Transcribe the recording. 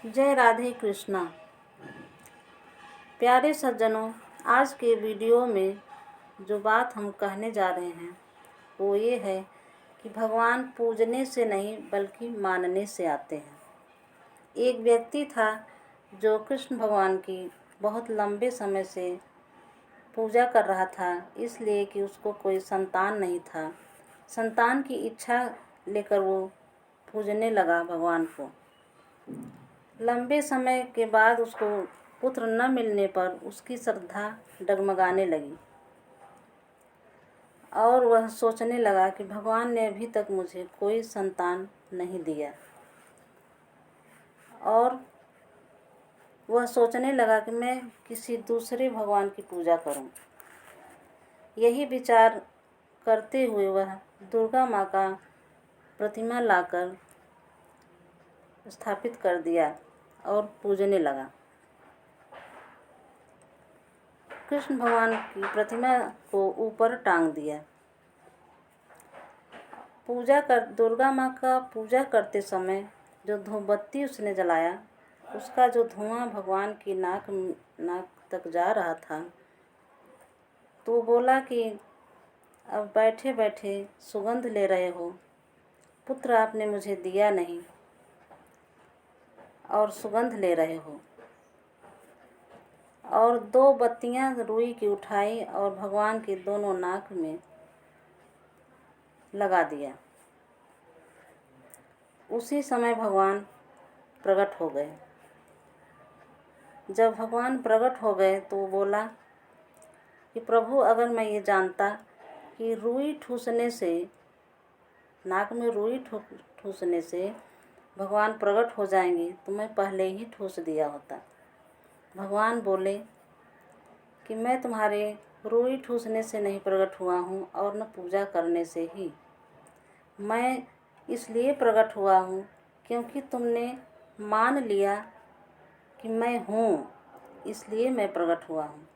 जय राधे कृष्णा। प्यारे सज्जनों, आज के वीडियो में जो बात हम कहने जा रहे हैं वो ये है कि भगवान पूजने से नहीं बल्कि मानने से आते हैं। एक व्यक्ति था जो कृष्ण भगवान की बहुत लंबे समय से पूजा कर रहा था, इसलिए कि उसको कोई संतान नहीं था। संतान की इच्छा लेकर वो पूजने लगा भगवान को। लंबे समय के बाद उसको पुत्र न मिलने पर उसकी श्रद्धा डगमगाने लगी और वह सोचने लगा कि भगवान ने अभी तक मुझे कोई संतान नहीं दिया। और वह सोचने लगा कि मैं किसी दूसरे भगवान की पूजा करूं। यही विचार करते हुए वह दुर्गा माँ का प्रतिमा लाकर स्थापित कर दिया और पूजने लगा। कृष्ण भगवान की प्रतिमा को ऊपर टांग दिया। दुर्गा माँ का पूजा करते समय जो धूपबत्ती उसने जलाया, उसका जो धुआं भगवान की नाक तक जा रहा था, तो वो बोला कि अब बैठे बैठे सुगंध ले रहे हो, पुत्र आपने मुझे दिया नहीं और सुगंध ले रहे हो। और 2 बत्तियां रुई की उठाई और भगवान के दोनों नाक में लगा दिया। उसी समय भगवान प्रकट हो गए। जब भगवान प्रकट हो गए तो वो बोला कि प्रभु, अगर मैं ये जानता कि रुई ठूसने से, नाक में रुई ठूसने से भगवान प्रकट हो जाएंगे तो मैं पहले ही ठूस दिया होता। भगवान बोले कि मैं तुम्हारे रुई ठूसने से नहीं प्रकट हुआ हूँ और न पूजा करने से ही। मैं इसलिए प्रकट हुआ हूँ क्योंकि तुमने मान लिया कि मैं हूँ, इसलिए मैं प्रकट हुआ हूँ।